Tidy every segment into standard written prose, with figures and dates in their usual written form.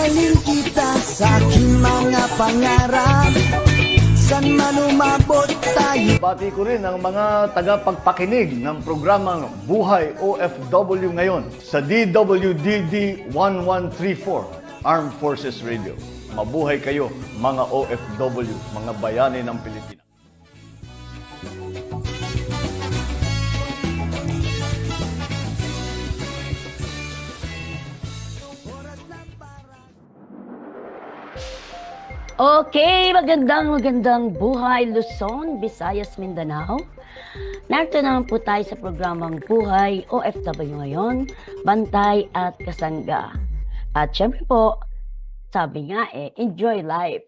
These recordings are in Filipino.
Ihalin kita sa aking mga pangarap, san man umabot tayo. Bati ko rin ang mga tagapagpakinig ng programang Buhay OFW ngayon sa DWDD 1134 Armed Forces Radio. Mabuhay kayo mga OFW, mga bayani ng Pilipinas. Okay, magandang buhay Luzon, Visayas, Mindanao. Narito naman po tayo sa programang Buhay OFW ngayon, Bantay at Kasangga. At syempre po, sabi nga enjoy life.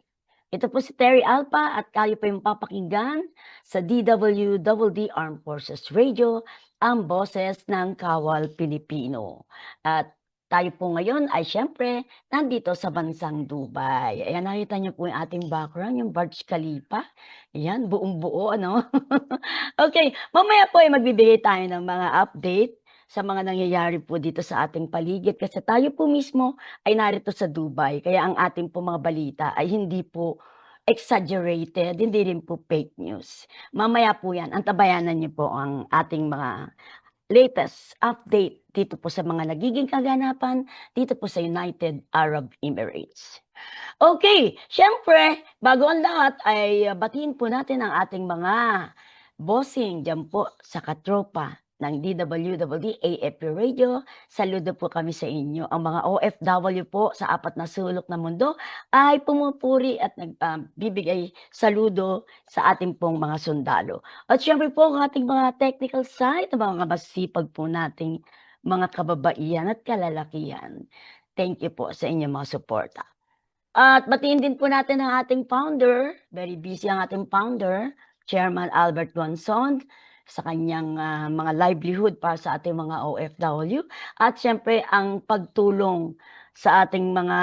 Ito po si Terry Alpa at kayo po yung papakinggan sa DWDD Armed Forces Radio, ang boses ng Kawal Pilipino. At tayo po ngayon ay syempre nandito sa bansang Dubai. Ayan, nakita niyo po yung ating background, yung Burj Khalifa. Ayan, buong-buo, ano? Okay, mamaya po ay magbibigay tayo ng mga update sa mga nangyayari po dito sa ating paligid kasi tayo po mismo ay narito sa Dubai. Kaya ang ating po mga balita ay hindi po exaggerated, hindi rin po fake news. Mamaya po yan, antabayanan niyo po ang ating mga latest update dito po sa mga nagiging kaganapan dito po sa United Arab Emirates. Okay, syempre, bago ang lahat ay batiin po natin ang ating mga bossing dyan po sa katropa ng DWWD AFP Radio. Saludo po kami sa inyo. Ang mga OFW po sa apat na sulok ng mundo ay pumupuri at nagbibigay saludo sa ating pong mga sundalo. At syempre po ang ating mga technical side, mga masipag po nating mga kababaihan at kalalakihan. Thank you po sa inyong mga suporta. At batiin din po natin ang ating founder, very busy ang ating founder, Chairman Albert Gonzon, sa kanyang mga livelihood para sa ating mga OFW. At syempre ang pagtulong sa ating mga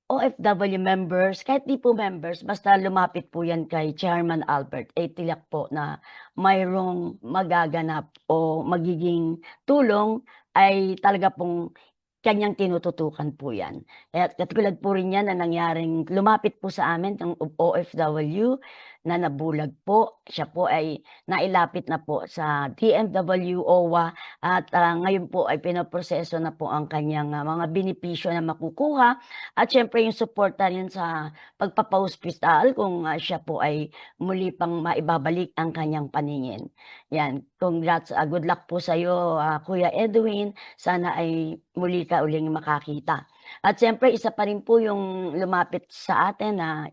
OFW members, kahit di po members, basta lumapit po yan kay Chairman Albert, tiyak po na mayroong magaganap o magiging tulong ay talaga pong kanyang tinututukan po yan. At katulad po rin yan na nangyaring lumapit po sa amin ng OFW na nabulag po. Siya po ay nailapit na po sa DMW OWA at ngayon po ay pinaproseso na po ang kanyang mga benepisyo na makukuha at syempre yung suporta rin sa pagpapa-hospital kung siya po ay muli pang maibabalik ang kanyang paningin. Yan, congrats, good luck po sa iyo Kuya Edwin. Sana ay muli ka uling makakita. At siyempre, isa pa rin po yung lumapit sa atin na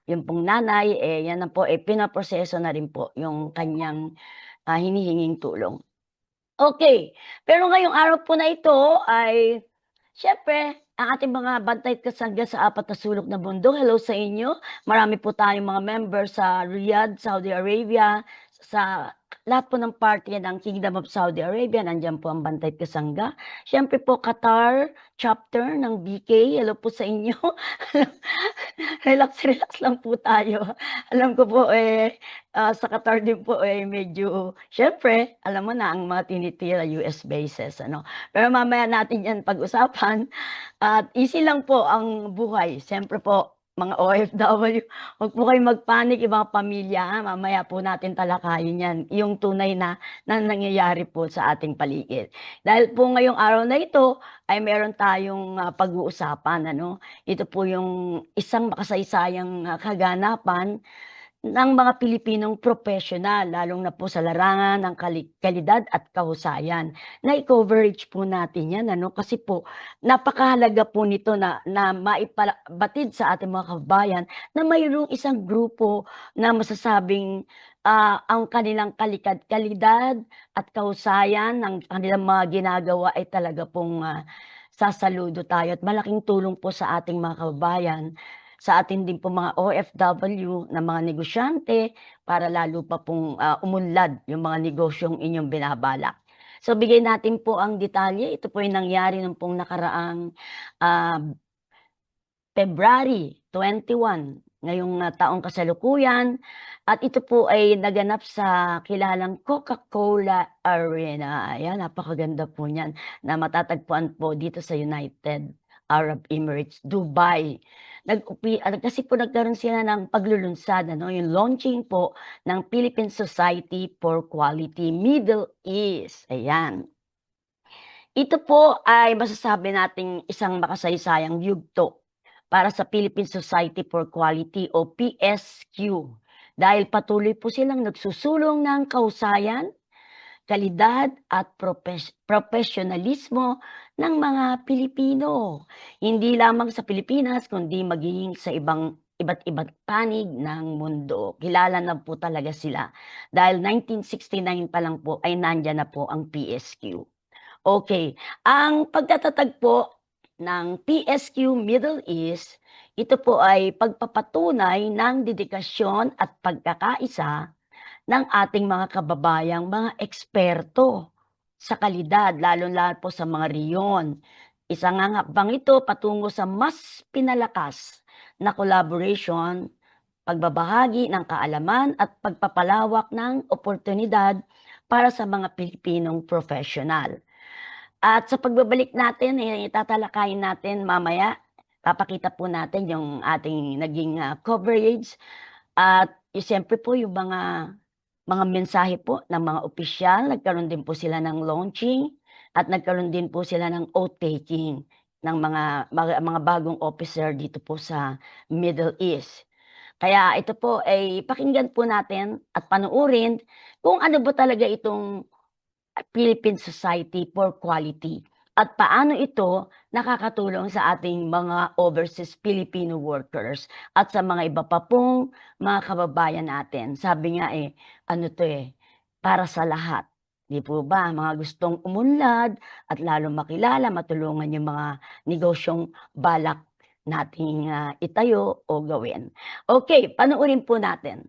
yung pong nanay, yan na po, pinaproseso na rin po yung kanyang hinihinging tulong. Okay, pero ngayong araw po na ito ay, siyempre, ang ating mga bantay at kasangga sa apat na sulok ng mundo, hello sa inyo. Marami po tayong mga members sa Riyadh, Saudi Arabia, sa lahat po ng party ng Kingdom of Saudi Arabia, nandiyan po ang bantay at kasangga. Siyempre po, Qatar chapter ng BK, hello po sa inyo. Relax lang po tayo. Alam ko po sa Qatar din po medyo, siyempre, alam mo na ang mga tinitira US bases, ano. Pero mamaya natin yan pag-usapan. At easy lang po ang buhay. Siyempre po, mga OFW, huwag po kayong magpanik, ibang pamilya, mamaya po natin talakayin yan, yung tunay na nangyayari po sa ating paligid. Dahil po ngayong araw na ito, ay meron tayong pag-uusapan, ano? Ito po yung isang makasaysayang kaganapan ng mga Pilipinong professional, lalong na po sa larangan ng kalidad at kahusayan. Na-coverage po natin yan, ano? Kasi po, napakahalaga po nito na maipabatid sa ating mga kabayan na mayroong isang grupo na masasabing ang kanilang kalidad at kahusayan ng kanilang mga ginagawa ay talaga pong sasaludo tayo at malaking tulong po sa ating mga kababayan, sa atin din po mga OFW na mga negosyante para lalo pa pong umunlad yung mga negosyong inyong binabalak. So bigay natin po ang detalye. Ito po yung nangyari nung pong nakaraang February 21, ngayong taong kasalukuyan. At ito po ay naganap sa kilalang Coca-Cola Arena. Ayan, napakaganda po niyan na matatagpuan po dito sa United Arab Emirates, Dubai. Kasi po nagkaroon sila ng paglulunsad, yung launching po ng Philippine Society for Quality Middle East. Ayan. Ito po ay masasabi nating isang makasaysayang yugto para sa Philippine Society for Quality o PSQ dahil patuloy po silang nagsusulong ng kahusayan, kalidad at profesionalismo ng mga Pilipino. Hindi lamang sa Pilipinas kundi maging sa iba't ibang panig ng mundo. Kilala na po talaga sila dahil 1969 pa lang po ay nandyan na po ang PSQ. Okay, ang pagtatatag po ng PSQ Middle East, ito po ay pagpapatunay ng dedikasyon at pagkakaisa ng ating mga kababayang mga eksperto sa kalidad, lalo-lalo po sa mga riyon. Isang hakbang ito patungo sa mas pinalakas na collaboration, pagbabahagi ng kaalaman at pagpapalawak ng oportunidad para sa mga Pilipinong professional. At sa pagbabalik natin, itatalakayin natin mamaya, papakita po natin yung ating naging coverage at siyempre po yung mga mensahe po ng mga opisyal, nagkaroon din po sila ng launching at nagkaroon din po sila ng oath-taking ng mga bagong officer dito po sa Middle East. Kaya ito po ay pakinggan po natin at panuorin kung ano ba talaga itong Philippine Society for Quality at paano ito nakakatulong sa ating mga overseas Filipino workers at sa mga iba pa pong mga kababayan natin. Sabi nga para sa lahat. Di po ba, mga gustong umunlad at lalo makilala, matulungan yung mga negosyong balak nating itayo o gawin. Okay, panoorin po natin.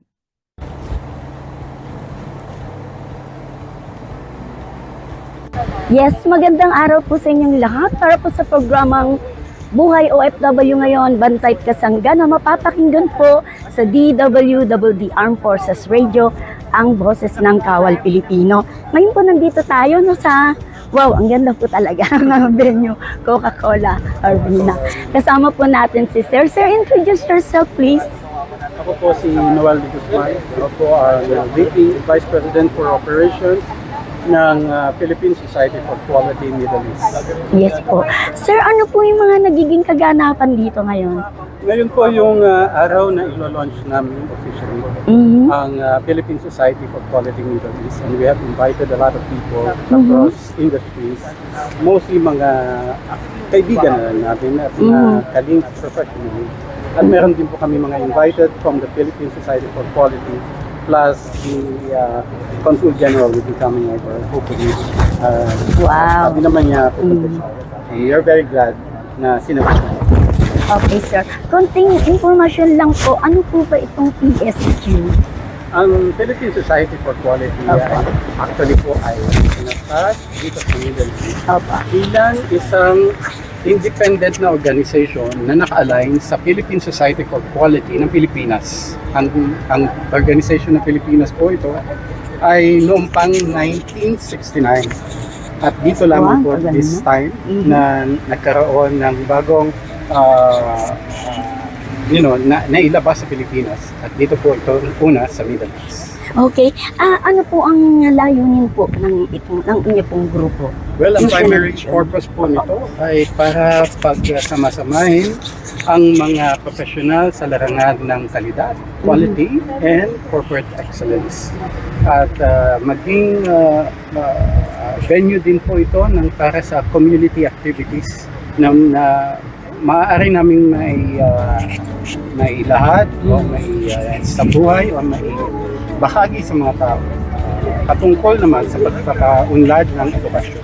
Yes, magandang araw po sa inyong lahat para po sa programang Buhay OFW ngayon, Bantay Kasangga na mapapakinggan po sa DWWD Armed Forces Radio, ang boses ng Kawal Pilipino. Ngayon po nandito tayo sa, wow, ang ganda po talaga ng venue, Coca-Cola Arena. Kasama po natin si Sir. Sir, introduce yourself please. Ako po si Noel de Guzman. Ako po ang VP Vice President for Operations ng Philippine Society for Quality Middle East. Yes po. Sir, ano po yung mga nagiging kaganapan dito ngayon? Ngayon po yung araw na ilo-launch namin officially ang Philippine Society for Quality Middle East, and we have invited a lot of people across industries, mostly mga kaibigan na natin at kalink professionally. At meron din po kami mga invited from the Philippine Society for Quality, plus the Consul General will be coming over, hopefully. Wow. Sabi naman niya, pupunta siya. And we are very glad na sinabi niya. Okay, sir. Konting informasyon lang po, ano po ba itong PSQ? Ang Philippine Society for Quality actually po ay sinasas dito sa Middle East bilang isang independent na organization na naka-align sa Philippine Society for Quality ng Pilipinas. Ang organization ng Pilipinas po ito ay noong pang 1969. At dito lamang po this time na nagkaroon ng bagong nailabas sa Pilipinas. At dito po ito una sa Middle East. Okay. Ano po ang layunin po ng inyo pong grupo? Well, ang primary purpose po nito ay para pagsamasamahin ang mga professional sa larangan ng kalidad, quality, and corporate excellence. At maging venue din po ito para sa community activities na maaari namin may lahad o may sa buhay o may bahagi sa mga tao patungkol naman sa pagkakaunlad ng edukasyon.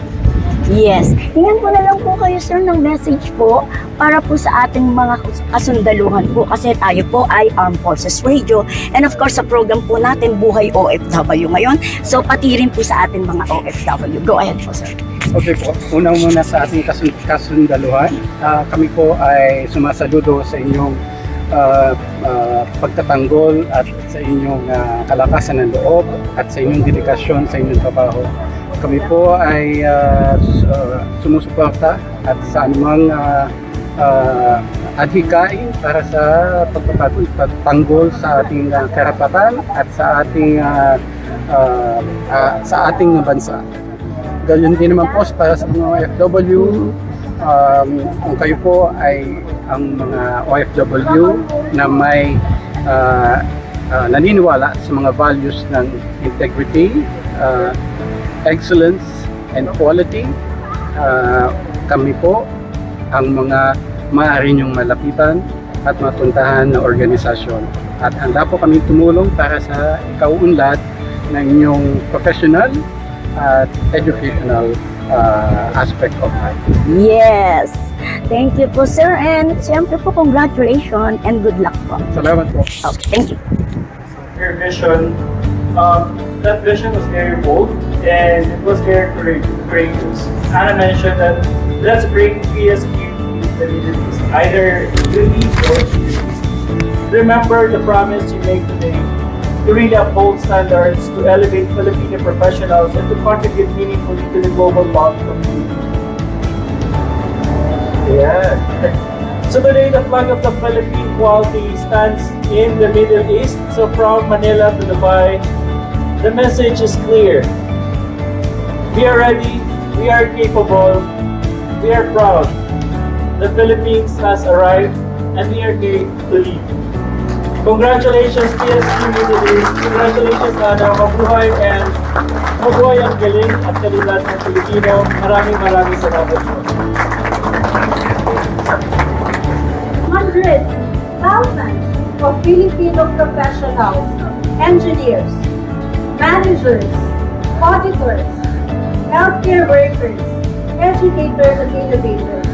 Yes. Tingnan ko na lang po kayo, sir, ng message po para po sa ating mga kasundaluhan po kasi tayo po ay Armed Forces Radio and of course sa program po natin Buhay OFW ngayon. So pati rin po sa ating mga OFW. Go ahead po, sir. Okay po. Una muna sa ating kasundaluhan. Kami po ay sumasaludo sa inyong pagtatanggol at sa inyong kalakasan ng loob at sa inyong dedikasyon sa inyong trabaho. Kami po ay sumusuporta at sa anumang adhikain para sa pagtanggol sa ating karapatan at sa ating bansa. Ganyan din naman po para sa mga OFW. Kung kayo po ay ang mga OFW na may naniniwala sa mga values ng integrity, excellence, and quality, kami po ang mga maaari niyong malapitan at mapuntahan na organisasyon. At handa po kami tumulong para sa ikaunlad ng inyong professional at educational aspect of life. Yes! Thank you po, sir. And siyempre po, congratulations and good luck po. Salamat po. Okay, thank you. Your vision, that vision was very bold and it was very courageous. Anna mentioned that let's bring PSQ to the Middle East, either Middle East or Middle East. Remember the promise you made today to really uphold standards, to elevate Filipino professionals, and to contribute meaningfully to the global bond community. Yeah. So today, the flag of the Philippine quality stands in the Middle East. So from Manila to Dubai, the message is clear. We are ready, we are capable, we are proud. The Philippines has arrived and we are here to lead. Congratulations PSQ Middle East. Congratulations Ana. Mabuhay and mabuhay ang galing at kalidad ng Pilipino. Maraming salamat po. Hundreds, thousands of Filipino professionals, engineers, managers, auditors, healthcare workers, educators, and innovators.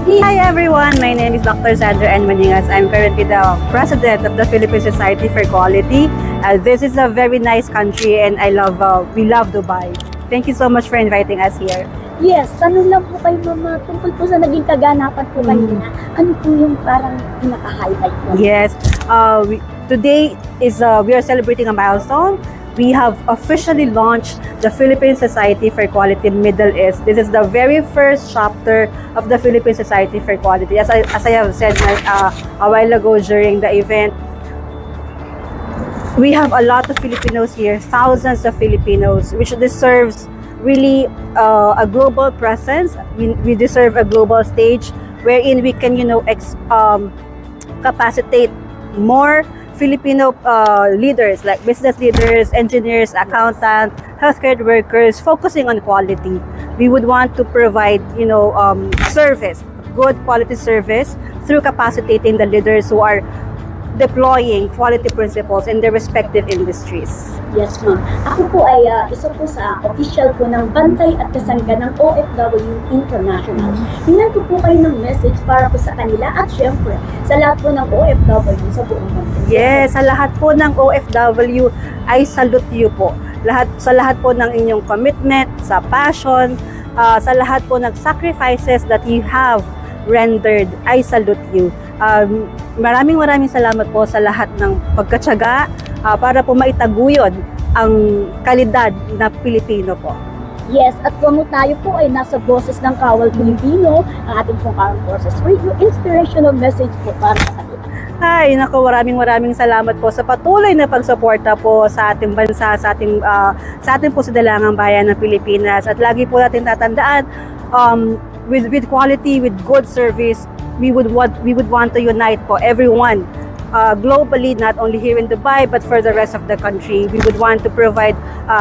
Hi everyone, my name is Dr. Sandra N. Maningas. I'm currently the president of the Philippine Society for Quality. This is a very nice country and we love Dubai. Thank you so much for inviting us here. Yes, tanong lang po kayo, mama, tungkol po sa naging kaganapan po kanina. Ano po yung parang pinaka-highlight po? Yes, today is we are celebrating a milestone. We have officially launched the Philippine Society for Quality Middle East. This is the very first chapter of the Philippine Society for Quality. As I have said a while ago during the event, we have a lot of Filipinos here, thousands of Filipinos, which deserves really a global presence. We deserve a global stage wherein we can, capacitate more Filipino leaders like business leaders, engineers, accountants, healthcare workers, focusing on quality. We would want to provide, service, good quality service through capacitating the leaders who are deploying quality principles in their respective industries. Yes, ma'am. Ako po ay isa po sa official po ng Bantay at Kasangga ng OFW International. Hinan ko po kayo ng message para po sa kanila at syempre sa lahat po ng OFW sa buong mundo. Yes, sa lahat po ng OFW ay salute you po. Sa lahat po ng inyong commitment, sa passion, sa lahat po ng sacrifices that you have rendered, I salute you. Maraming salamat po sa lahat ng pagkatyaga para po maitaguyod ang kalidad na Pilipino po. Yes, at kung tayo po ay nasa boses ng Kawal Pilipino, ang ating pong Armed Forces Radio, inspirational message po para sa kanila. Ay, naku, maraming salamat po sa patuloy na pagsuporta po sa ating bansa, sa ating po sa Dalangang Bayan ng Pilipinas. At lagi po natin tatandaan, with quality, with good service, we would want to unite po everyone globally, not only here in Dubai but for the rest of the country. We would want to provide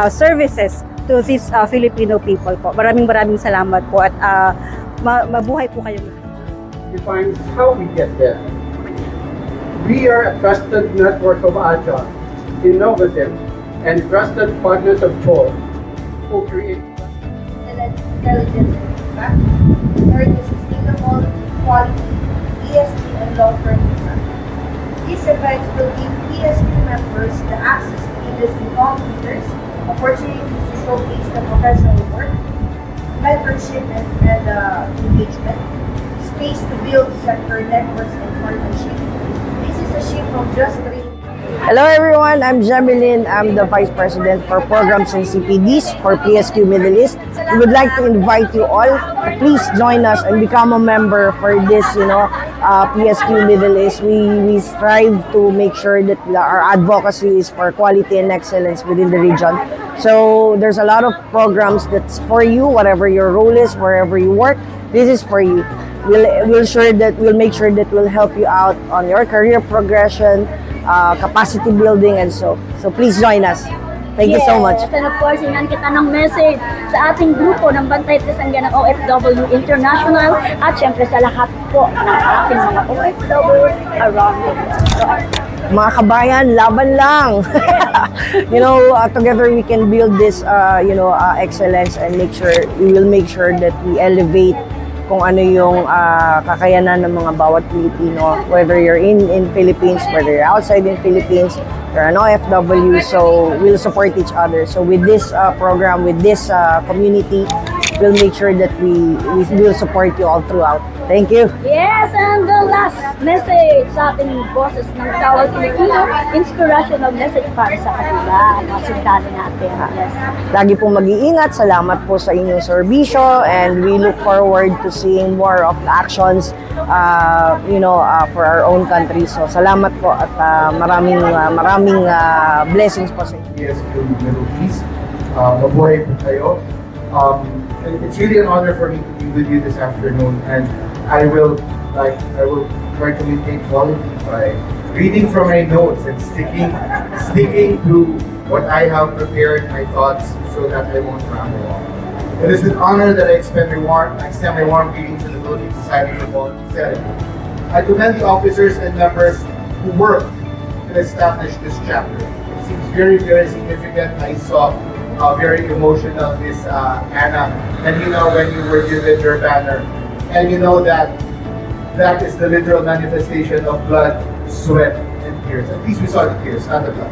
services to these Filipino people po. Maraming salamat po at mabuhay po kayo. Defines how we get there. We are a trusted network of agile, innovative, and trusted partners of choice who create Intelligence and impact. Third is sustainable, quality, ESG, and long-term impact. These events will give PSQ members the access to industry thought leaders, opportunities to showcase their professional work, mentorship and engagement, space to build sector networks and partnerships. This is a shift from just training Hello everyone, I'm Jemeline. I'm the Vice President for Programs and CPDs for PSQ Middle East. We would like to invite you all to please join us and become a member for this, PSQ Middle East. We strive to make sure that our advocacy is for quality and excellence within the region. So there's a lot of programs that's for you, whatever your role is, wherever you work. This is for you. We'll make sure that we'll help you out on your career progression, capacity building, and so please join us. Thank you so much. And of course, hingan kita ng message sa ating grupo ng Bantay Tisangga ng OFW International at syempre sa lahat po ng ating mga OFW around the world. Mga kabayan, laban lang. Together we can build this, excellence and we will make sure that we elevate kung ano yung kakayanan ng mga bawat Pilipino, whether you're in Philippines, whether you're outside in Philippines, you're an OFW, so we'll support each other. So with this program, with this community, we'll make sure that we will support you all throughout. Thank you. Yes, and the last message sa ating boses ng Kawal Pilipino, inspirational message para sa kanila, mga sundalo natin. Yes. Lagi pong mag-iingat. Salamat po sa inyong serbisyo, and we look forward to seeing more of the actions for our own country. So salamat po at maraming blessings po sa inyo. PSQ Middle East. Mabuhay po kayo. It's really an honor for me to be with you this afternoon, and I will try to maintain quality by reading from my notes and sticking to what I have prepared, my thoughts, so that I won't ramble on. It is with honor that I extend my warm greetings to the Philippine Society for Quality Setting. I commend the officers and members who worked to establish this chapter. It seems very, very significant. I saw very emotional, Miss Anna, and when you were given your banner, and that is the literal manifestation of blood, sweat, and tears. At least we saw the tears, not the blood.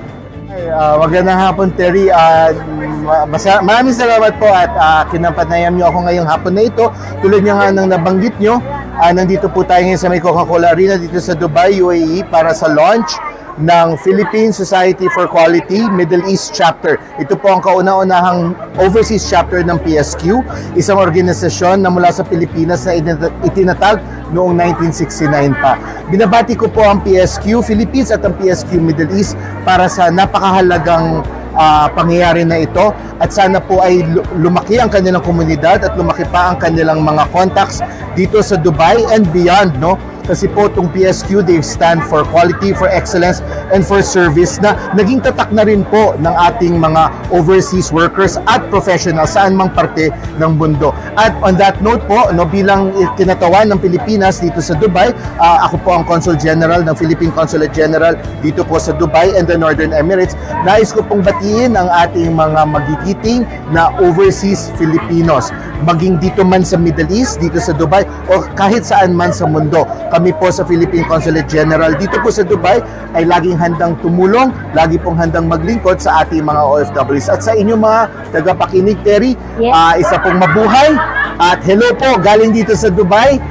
Magandang hapon, Terry. Maraming salamat po at kinapanayam niyo ako ngayong hapon na ito. Tulad niya nga nang nabanggit niyo, nandito po tayo ngayon sa may Coca-Cola Arena dito sa Dubai, UAE para sa launch ng Philippine Society for Quality Middle East Chapter. Ito po ang kauna-unahang overseas chapter ng PSQ, isang organisasyon na mula sa Pilipinas na itinatag noong 1969 pa. Binabati ko po ang PSQ Philippines at ang PSQ Middle East para sa napakahalagang pangyayari na ito, at sana po ay lumaki ang kanilang komunidad at lumaki pa ang kanilang mga contacts dito sa Dubai and beyond, no? Kasi po itong PSQ, they stand for quality, for excellence, and for service na naging tatak na rin po ng ating mga overseas workers at professionals saan mang parte ng mundo. At on that note po, bilang kinatawan ng Pilipinas dito sa Dubai, ako po ang Consul General ng Philippine Consulate General dito po sa Dubai and the Northern Emirates. Nais ko pong batiin ang ating mga magigiting na overseas Filipinos, maging dito man sa Middle East, dito sa Dubai, o kahit saan man sa mundo. Kami po sa Philippine Consulate General dito po sa Dubai ay laging handang tumulong, lagi pong handang maglingkod sa ating mga OFWs. At sa inyong mga tagapakinig, Terry, isa pong mabuhay at hello po galing dito sa Dubai.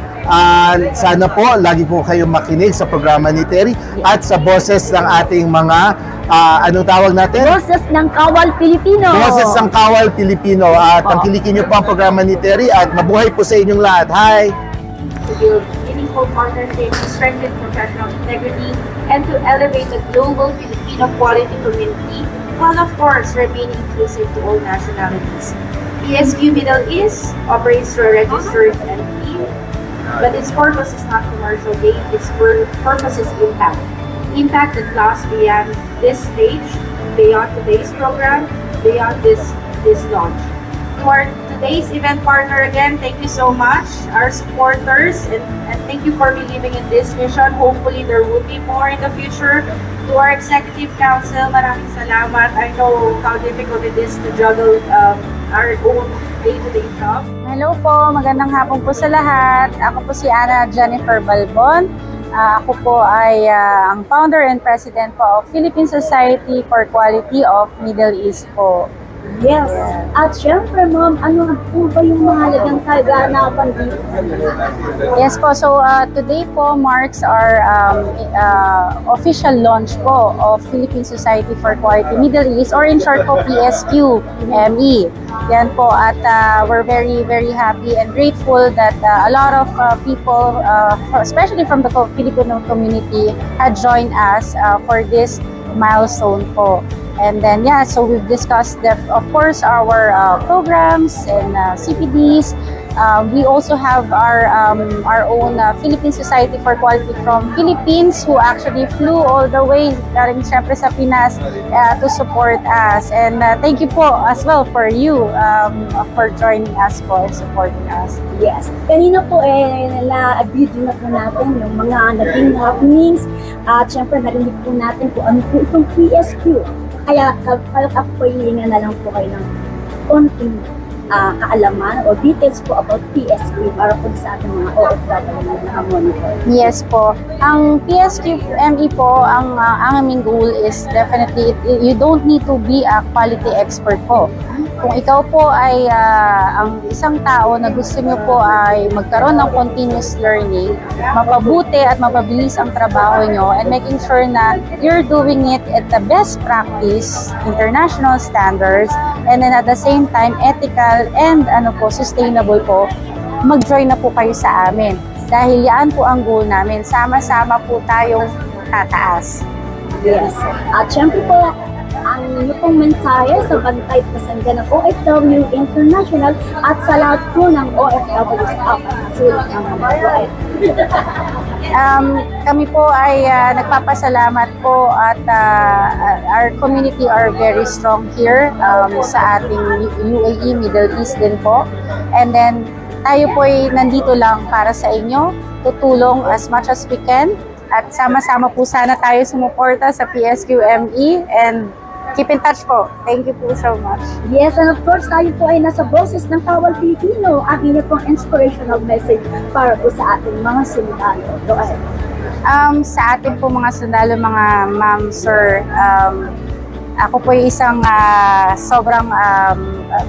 Sana po lagi po kayong makinig sa programa ni Terry at sa boses ng ating mga anong tawag natin? Boses ng Kawal Pilipino. Boses ng Kawal Pilipino. Tangkilikin niyo po ang programa ni Terry at mabuhay po sa inyong lahat. Hi! To build meaningful partnerships, to strengthen professional integrity, and to elevate the global Filipino quality community, while of course remaining inclusive to all nationalities. PSQ Middle East operates through a registered entity, but its purpose is not commercial gain, its purpose is impact. Impact that lasts beyond this stage, beyond today's program, beyond this launch. For today's event partner, again, thank you so much, our supporters, and thank you for believing in this mission. Hopefully, there will be more in the future. To our Executive Council, maraming salamat. I know how difficult it is to juggle our own day-to-day job. Hello po, magandang hapon po sa lahat. Ako po si Ana Jennifer Balbon. Ako po ay ang founder and president po of Philippine Society for Quality of Middle East po. Yes. At syempre, ma'am, ano po ba yung mahalagang kaganapan dito? Yes po. So today po marks our official launch po of Philippine Society for Quality Middle East, or in short po PSQ ME. Yan po. At we're very, very happy and grateful that a lot of people, especially from the Filipino community, had joined us for this milestone po. And then, yeah, so we've discussed, of course, our programs and CPDs. We also have our own Philippine Society for Quality from Philippines, who actually flew all the way galing syempre sa Pinas to support us. And thank you po as well for you for joining us po and supporting us. Yes. Kanina po na-video na po natin yung mga naging happenings at syempre narinig po natin kung ano po itong PSQ. Kaya ako po hilingan na lang po kayo ng konting kaalaman o details po about PSQ para po sa ating mga OFW na naka-monitor. Yes po. Ang PSQ ME po, ang aming goal is definitely, you don't need to be a quality expert po. Kung ikaw po ay ang isang tao na gusto nyo po ay magkaroon ng continuous learning, mapabuti at mapabilis ang trabaho nyo, and making sure na you're doing it at the best practice, international standards, and then at the same time, ethical and sustainable po, mag-join na po kayo sa amin. Dahil yan po ang goal namin. Sama-sama po tayong tataas. Yes. At syempre po, ang inyo pong mensahe sa bantay at kasangga ng OFW International at sa lahat po ng OFW sa sulit ng mga Kami po ay nagpapasalamat po at our community are very strong here sa ating UAE, Middle East din po. And then tayo po ay nandito lang para sa inyo, tutulong as much as we can, at sama-sama po sana tayo sumuporta sa PSQME, and keep in touch po. Thank you po so much. Yes, and of course, tayo po ay nasa boses ng Kawal Pilipino. Ang inyo pong inspirational message para po sa ating mga sundalo. Go ahead. Sa ating po mga sundalo, mga ma'am, sir, ako po ay isang sobrang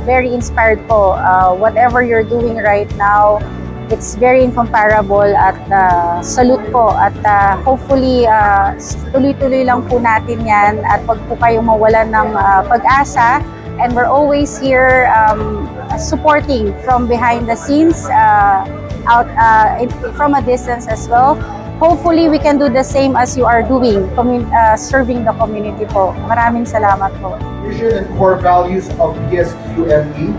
very inspired po. Whatever you're doing right now, it's very incomparable, at salute po, at hopefully tuloy-tuloy lang po natin yan, at wag po kayong mawalan ng pag-asa, and we're always here supporting from behind the scenes, from a distance as well. Hopefully we can do the same as you are doing, serving the community po. Maraming salamat po. Vision and core values of PSQME.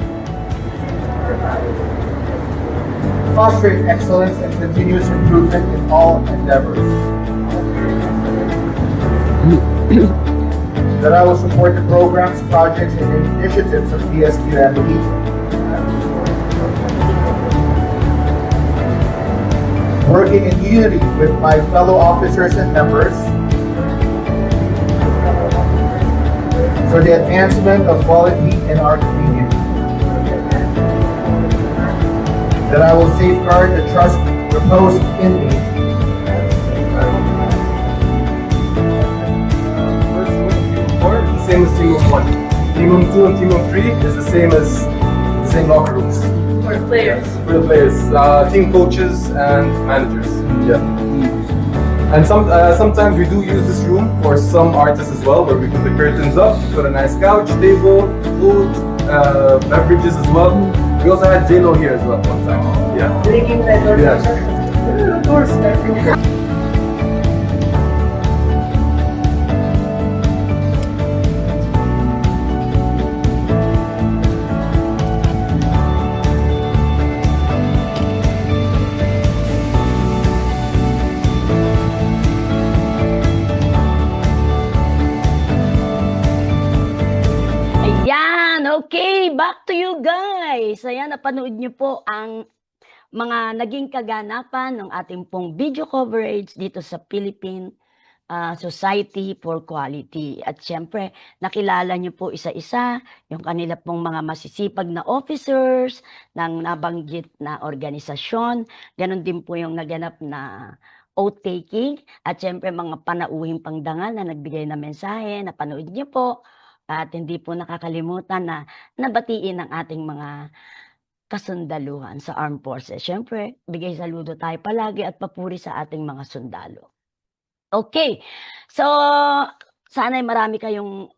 Fostering excellence and continuous improvement in all endeavors. That I will support the programs, projects, and initiatives of PSQME. Working in unity with my fellow officers and members for the advancement of quality in our community. That I will safeguard the trust reposed in me. Same as Team of 1. Team of 2 and Team of 3 is the same as the same locker rooms. For the players. For the players, team coaches and managers. Yeah. And sometimes we do use this room for some artists as well, where we put the curtains up, put a nice couch, table, food, beverages as well. We also had J-Lo here as well one time. Yeah. Drinking pleasure. Yeah. Of course. Ayan, okay, back to you guys. Ayan, napanood nyo po ang mga naging kaganapan ng ating pong video coverage dito sa Philippine Society for Quality. At syempre, nakilala nyo po isa-isa yung kanila pong mga masisipag na officers ng nabanggit na organisasyon. Ganon din po yung naganap na oath-taking, at syempre mga panauhing pangdangal na nagbigay na mensahe, napanood nyo po. At hindi po nakakalimutan na nabatiin ang ating mga kasundaluhan sa Armed Forces. Siyempre, bigay saludo tayo palagi at papuri sa ating mga sundalo. Okay, so sana'y marami kayong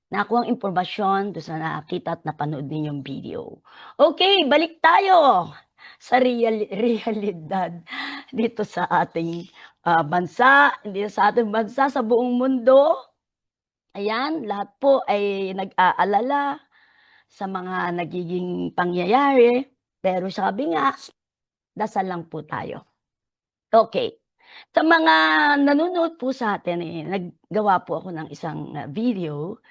nakuhang impormasyon doon sa nakita at napanood ninyong video. Okay, balik tayo sa realidad dito sa ating bansa, dito sa ating bansa, sa buong mundo. Ayan, lahat po ay nag-aalala sa mga nagiging pangyayari. Pero sabi nga, dasal lang po tayo. Okay. Sa mga nanonood po sa atin, naggawa po ako ng isang video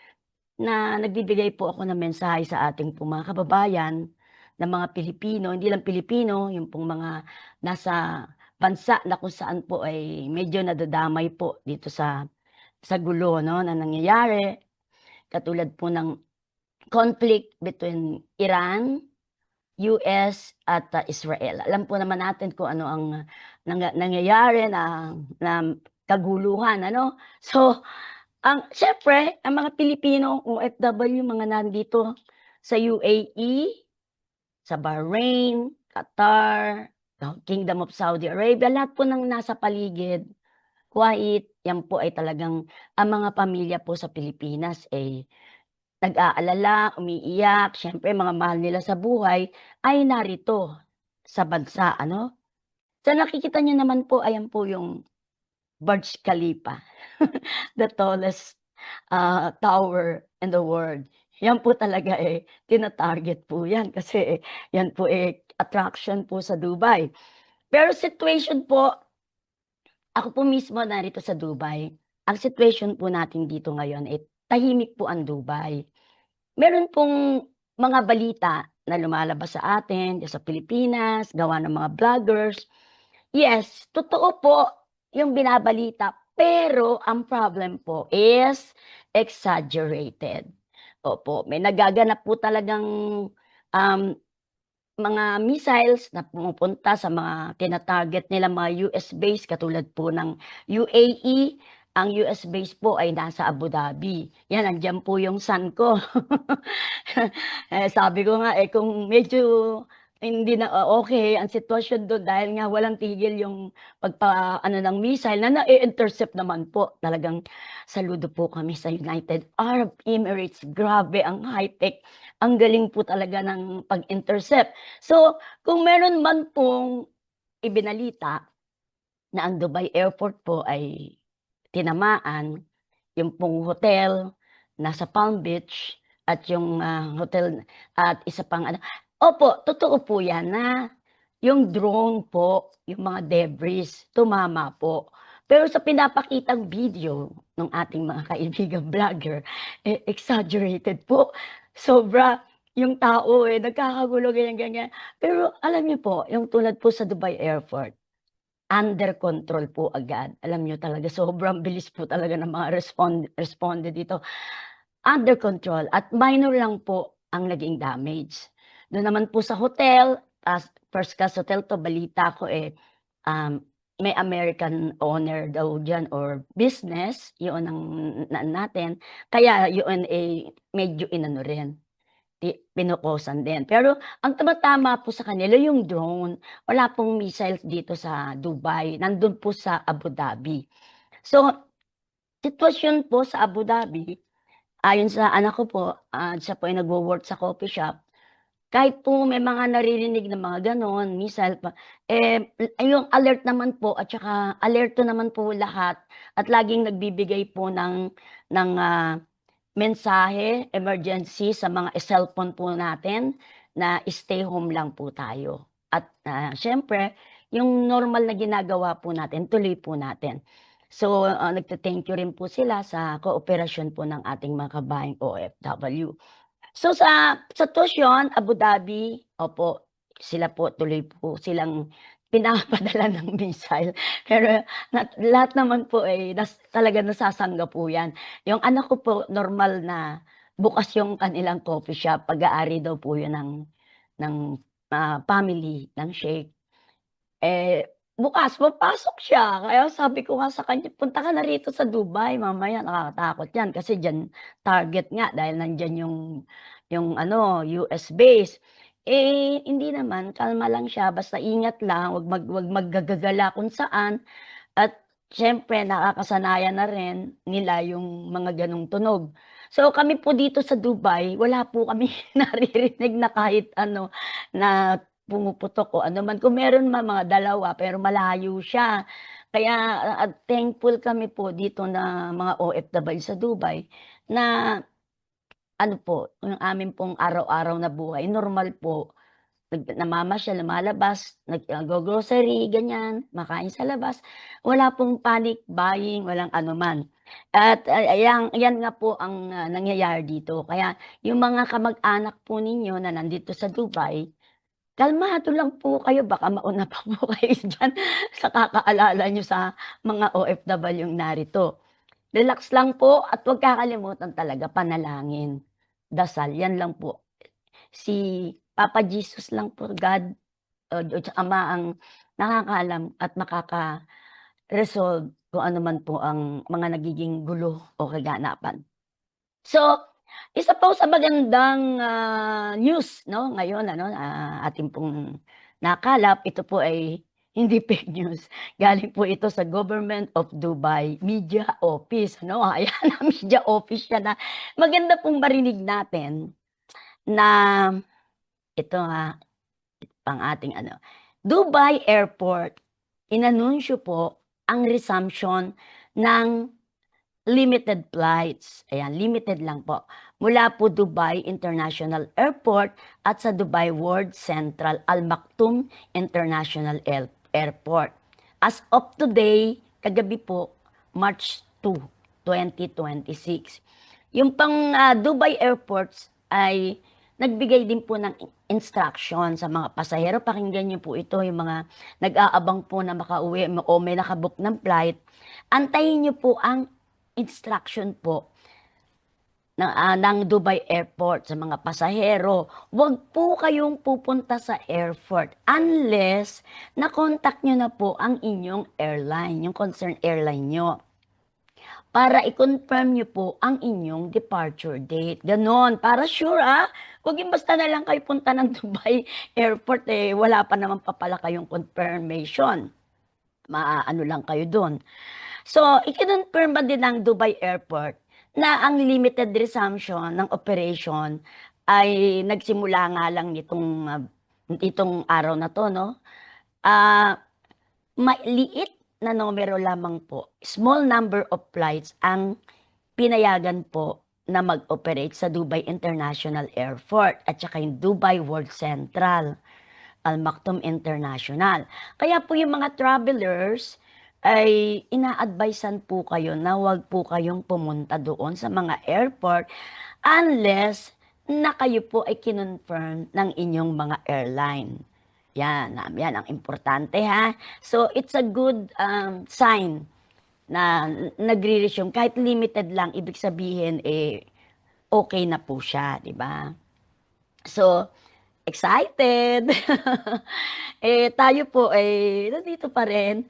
na nagbibigay po ako ng mensahe sa ating pong mga kababayan na mga Pilipino, hindi lang Pilipino, yung pong mga nasa bansa na kung saan po ay medyo nadadamay po dito sa gulo, no, na nangyayari. Katulad po ng conflict between Iran, US at Israel. Alam po naman natin kung ano ang nangyayari na kaguluhan, ano? So, syempre, ang mga Pilipino, OFW, mga nandito sa UAE, sa Bahrain, Qatar, Kingdom of Saudi Arabia, lahat po ng nasa paligid, Kuwait, yan po ay talagang ang mga pamilya po sa Pilipinas ay nag-aalala, umiiyak, siyempre mga mahal nila sa buhay ay narito sa bansa, ano? So nakikita niyo naman po, ayan po yung Burj Khalifa, the tallest tower in the world. Yan po talaga tina-target po yan kasi yan po attraction po sa Dubai. Pero situation po, ako po mismo narito sa Dubai, ang situation po natin dito ngayon tahimik po ang Dubai. Meron pong mga balita na lumalabas sa atin, sa Pilipinas, gawa ng mga vloggers. Yes, totoo po yung binabalita, pero ang problem po is exaggerated. Opo, may nagaganap po talagang mga missiles na pumupunta sa mga tina-target nila mga US base katulad po ng UAE. Ang US base po ay nasa Abu Dhabi. Yan, nandiyan po yung son ko. Sabi ko nga, kung medyo hindi na okay ang sitwasyon doon dahil nga walang tigil yung ng missile na na-intercept naman po. Talagang saludo po kami sa United Arab Emirates. Grabe ang high-tech. Ang galing po talaga ng pag-intercept. So, kung meron man pong ibinalita na ang Dubai Airport po ay tinamaan, yung pong hotel nasa Palm Beach at yung hotel at isa pang opo, totoo po yan na yung drone po, yung mga debris, tumama po. Pero sa pinapakitang video ng ating mga kaibigang vlogger, exaggerated po. Sobra yung tao nagkakagulo, ganyan. Pero alam niyo po, yung tulad po sa Dubai Airport, under control po agad. Alam niyo talaga, sobrang bilis po talaga ng mga responde dito. Under control at minor lang po ang naging damage. Doon naman po sa hotel, first class hotel to, balita ko may American owner daw dyan or business, yun ang natin. Kaya yun medyo inano rin. Pinukosan din. Pero ang tama po sa kanila yung drone. Wala pong missiles dito sa Dubai. Nandun po sa Abu Dhabi. So, sitwasyon po sa Abu Dhabi, ayon sa anak ko po, siya po ay nagwo-work sa coffee shop, kahit po may mga naririnig na mga ganon, missile pa, yung alert naman po at saka alerto naman po lahat at laging nagbibigay po ng mensahe, emergency sa mga cellphone po natin na stay home lang po tayo. At syempre, yung normal na ginagawa po natin, tuloy po natin. So, nagte-thank you rin po sila sa kooperasyon po ng ating mga kabayang OFW. So, sa sitwasyon, Abu Dhabi, opo, sila po, tuloy po silang pinapadala ng missile. Pero lahat naman po talaga nasasangga po yan. Yung anak ko po, normal na bukas yung kanilang coffee shop. Pag-aari daw po yun ng family, ng sheikh. bukas papasok siya. Kaya sabi ko nga sa kanya, "Punta ka na rito sa Dubai mamaya, nakakatakot 'yan." Kasi diyan target nga dahil nandiyan yung ano, US base. Eh, hindi naman, kalma lang siya, basta ingat lang, wag maggagala kung saan. At siyempre nakakasanayan na rin nila yung mga gano'ng tunog. So, kami po dito sa Dubai, wala po kaming naririnig na kahit ano, na pumuputok o ano man. Kung meron man mga dalawa, pero malayo siya. Kaya, thankful kami po dito na mga OFW sa Dubai na ano po, yung amin pong araw-araw na buhay normal po. Namamasyal, lumalabas, naggo-grocery, ganyan, makain sa labas. Wala pong panic buying, walang anuman. At yan nga po ang nangyayari dito. Kaya yung mga kamag-anak po ninyo na nandito sa Dubai, kalmado lang po kayo, baka mauna pa po kayo diyan sa kakaalala niyo sa mga OFW yung narito. Relax lang po at huwag kakalimutan talaga panalangin, dasal, yan lang po. Si Papa Jesus lang po, God, o Diyos Ama ang nakakaalam at makaka-resolve kung ano man po ang mga nagiging gulo o kaganapan. So, isa po sa magandang, news 'no, ngayon ano, atin pong nakalap, ito po ay hindi fake news. Galing po ito sa Government of Dubai Media Office 'no, ayan, media office siya na maganda pong marinig natin na ito, pang ating ano, Dubai Airport, inanunsyo po ang resumption ng limited flights. Ayan, limited lang po. Mula po Dubai International Airport at sa Dubai World Central Al Maktoum International Airport. As of today, kagabi po, March 2, 2026. Yung pang Dubai Airports ay nagbigay din po ng instruction sa mga pasahero. Pakinggan niyo po ito, yung mga nag-aabang po na makauwi o may nakabook ng flight. Antayin niyo po ang instruction po ng Dubai Airport sa mga pasahero. Huwag po kayong pupunta sa airport unless na-contact nyo na po ang inyong airline, yung concerned airline nyo, para i-confirm nyo po ang inyong departure date. Ganon, para sure huwag yung basta na lang kayo punta ng Dubai Airport wala pa naman pa pala kayong confirmation. Maano lang kayo doon. So, ikinonfirm ba din ng Dubai Airport na ang limited resumption ng operation ay nagsimula nga lang itong araw na to, no? Maliit na numero lamang po, small number of flights ang pinayagan po na mag-operate sa Dubai International Airport at saka yung Dubai World Central, Al Maktoum International. Kaya po yung mga travelers ay ina-advisean po kayo na huwag po kayong pumunta doon sa mga airport unless na kayo po ay kinonfirm ng inyong mga airline. Yan ang importante So, it's a good sign na nagre-resume. Kahit limited lang, ibig sabihin, okay na po siya, di ba? So, excited! Tayo po, nandito pa rin.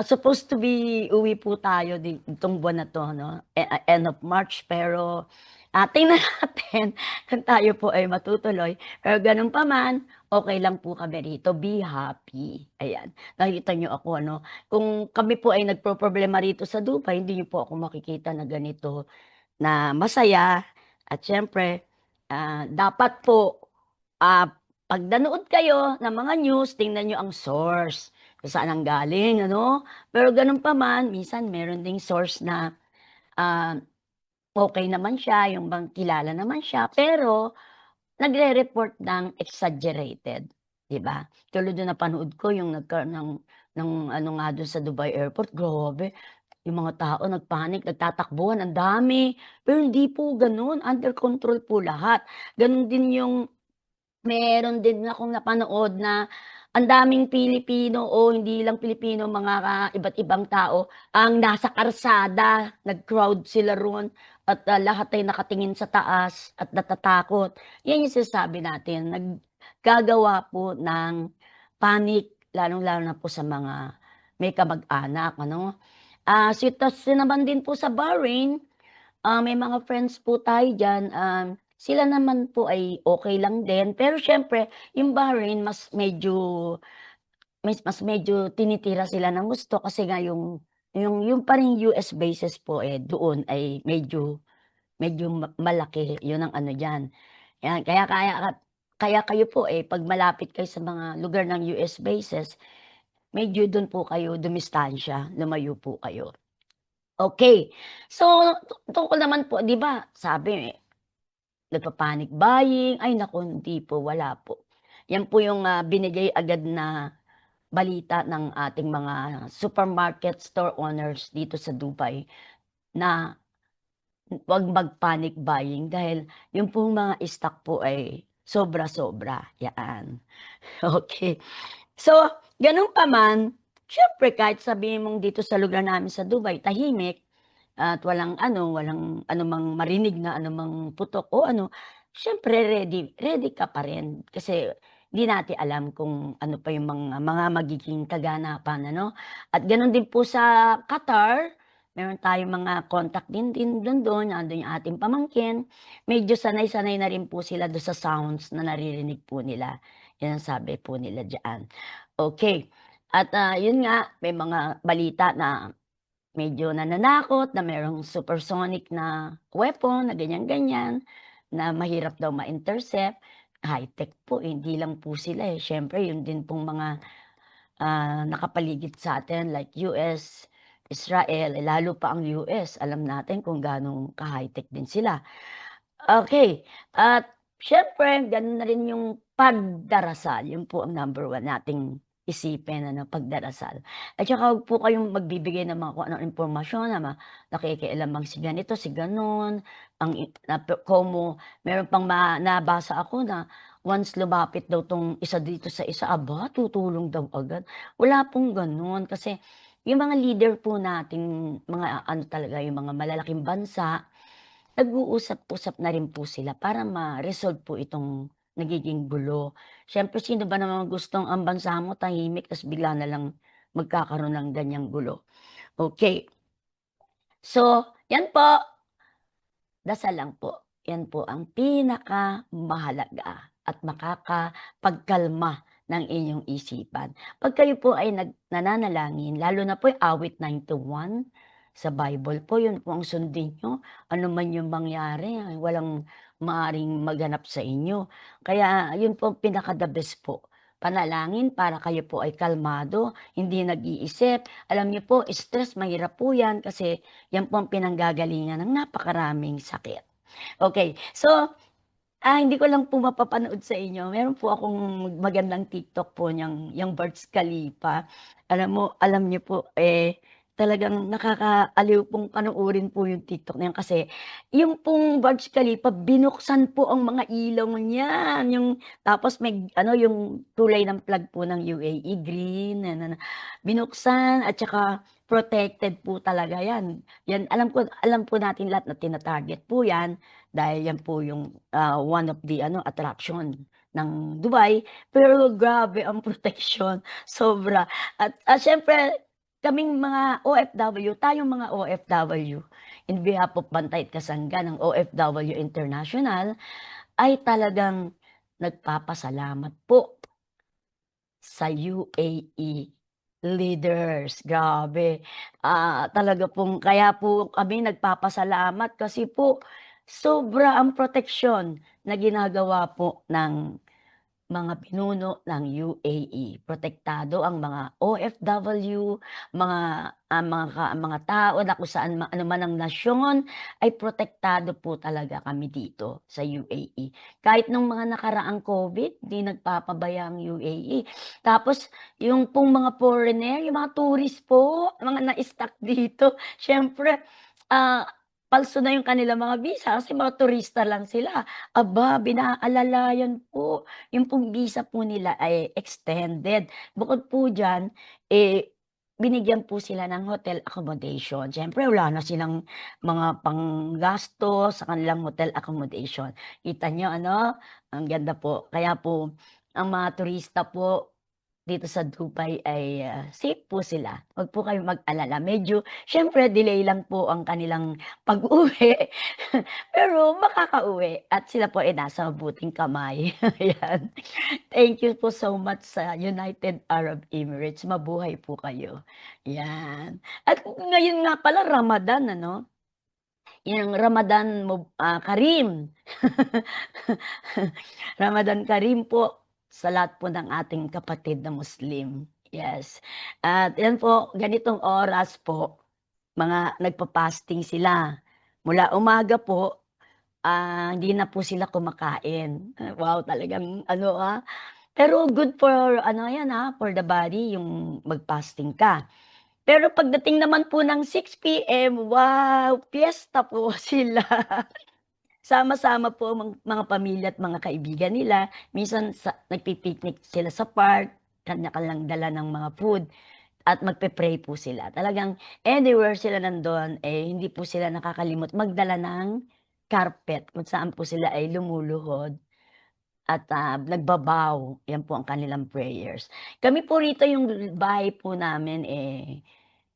Supposed to be uwi po tayo ditong buwan na to, no? End of March, pero tingnan natin kung tayo po ay matutuloy. Pero ganun pa man, okay lang po kami rito. Be happy. Ayan. Nakikita nyo ako, ano? Kung kami po ay nagpo-problema rito sa Dubai, hindi nyo po ako makikita na ganito, na masaya. At syempre, dapat po, pag nanood kayo ng mga news, tingnan nyo ang source. Kung saan ang galing, ano? Pero ganun pa man, minsan meron ding source na okay naman siya, yung bang kilala naman siya, pero nagre-report ng exaggerated, 'di ba? Tulad na napanood ko yung nagkaroon ng ano nga doon sa Dubai Airport, grabe, yung mga tao nagpanic, nagtatakbuhan, ang dami. Pero hindi po gano'n, under control po lahat. Gano'n din yung meron din akong napanood na ang daming Pilipino o hindi lang Pilipino, mga iba't ibang tao ang nasa karsada, nag-crowd sila roon at lahat ay nakatingin sa taas at natatakot. Yan yung sinasabi natin, naggagawa po ng panic lalong-lalo na po sa mga may kamag-anak, ano. Naman din po sa Bahrain, may mga friends po tayo diyan, sila naman po ay okey lang din. Pero siyempre yung Bahrain mas medyo tinitira sila ng gusto kasi nga yung pa ring US bases po, doon ay medyo malaki, yun ang ano diyan. Yan, kaya kayo po, 'pag malapit kayo sa mga lugar ng US bases, medyo dun po kayo dumistansya, lumayo po kayo. Okey, so tungkol naman po 'di ba sabi nagpa-panic buying, ay naku hindi po, wala po. Yan po yung, binigay agad na balita ng ating mga supermarket store owners dito sa Dubai na 'wag mag-panic buying dahil yung pong mga stock po ay sobra-sobra, yaan. Okey. So, gano'n pa man, siyempre kahit sabihin mong dito sa lugar namin sa Dubai tahimik at walang anumang marinig na anumang putok o ano, siyempre ready ka pa rin kasi hindi natin alam kung ano pa yung mga magiging kaganapan, ano. At gano'n din po sa Qatar, meron tayong mga contact din dun, nandun yung ating pamangkin. Medyo sanay-sanay na rin po sila dun sa sounds na naririnig po nila, 'yan ang sabi po nila diyaan. Okey, at, yun nga may mga balita na medyo nananakot na merong supersonic na weapon na ganyan-ganyan, na mahirap daw ma-intercept. High-tech po, hindi lang po sila, siyempre yun din pong mga, nakapaligid sa atin like US, Israel, lalo pa ang US, alam natin kung gaano ka-high-tech din sila. Okey, at siyempre gano'n na rin yung pagdarasal, yun po ang number 1 nating isipin ano, pagdarasal. At saka huwag po kayong magbibigay ng mga kung anong impormasyon na nakikialamang si ganito, si gano'n, ang como meron pang nabasa ako na once lumapit daw 'tong isa dito sa isa, aba tutulong daw agad. Wala pong gano'n kasi yung mga leader po nating mga ano talaga, yung mga malalaking bansa, nag-uusap-usap na rin po sila para ma-resolve po itong nagiging gulo. Siyempre sino ba naman gustong ang bansa mo tahimik ta's bigla na lang magkakaroon ng ganyang gulo. Okey. So, 'yan po, dasal lang po. 'Yan po ang pinakamahalaga at makakapagkalma ng inyong isipan. 'Pag kayo po ay nananalangin, lalo na po yung awit 91 sa Bible po, yun po ang sundin niyo, ano man yung mangyari, walang maaaring maganap sa inyo. Kaya yun po ang pinaka the best po, panalangin para kayo po ay kalmado, hindi nag-iisip. Alam niyo po, stress mahirap po yan kasi yan po ang pinanggagalingan ng napakaraming sakit. Okey, so, hindi ko lang po mapapanood sa inyo, meron po akong magandang TikTok po niyang yang Burj Khalifa. Alam niyo po, talagang nakakaaliw pong panoorin po yung TikTok na yan kasi yung pong Burj Khalifa binuksan po ang mga ilaw niyan, tapos may ano, yung kulay ng flag po ng UAE, green na binuksan at saka protected po talaga yan. Yan alam po natin lahat na tina-target po yan dahil yan po yung, one of the ano, attraction ng Dubai, pero grabe ang proteksyon, sobra. At siyempre kaming mga OFW, tayong mga OFW, in behalf of Bantay at Kasangga ng OFW International, ay talagang nagpapasalamat po sa UAE leaders. Grabe, talaga pong kaya po kami nagpapasalamat kasi po sobra ang proteksyon na ginagawa po ng mga pinuno ng UAE. Protektado ang mga OFW, mga tao na kung saan ano man ang nasyon, ay protektado po talaga kami dito sa UAE. Kahit nung mga nakaraang COVID, 'di nagpapabaya ang UAE. Tapos yung pong mga foreigner, yung mga tourist po, mga na-stuck dito, siyempre, palso na yung kanilang mga visa kasi mga turista lang sila. Aba, binaalalayan po, yung pong visa po nila ay extended. Bukod po diyan, binigyan po sila ng hotel accommodation. Siyempre wala na silang mga panggastos sa kanilang hotel accommodation. Kita niyo ano, ang ganda po. Kaya po ang mga turista po dito sa Dubai ay safe po sila. Huwag po kayong mag-alala. Medyo, syempre, delay lang po ang kanilang pag-uwi. Pero makakauwi at sila po ay nasa mabuting kamay. Ayan. Thank you po so much sa United Arab Emirates. Mabuhay po kayo. Yan. At ngayon nga pala, Ramadan, ano? Yung Ramadan Karim. Ramadan Karim po sa lahat po ng ating kapatid na Muslim. Yes. At yan po, ganitong oras po, mga nagpa-fasting sila. Mula umaga po, hindi na po sila kumakain. Wow, talagang ano. Pero good for ano yan for the body yung mag-fasting ka. Pero pagdating naman po ng 6 PM, wow, piyesta po sila. Sama-sama po mga pamilya at mga kaibigan nila. Minsan nagpi-picnic sila sa park, kanya-kanyang dala ng mga food at magpe-pray po sila. Talagang anywhere sila nandoon, hindi po sila nakakalimot magdala ng carpet kung saan po sila ay lumuluhod at nagbabaw. Yan po ang kanilang prayers. Kami po rito, yung bahay po namin,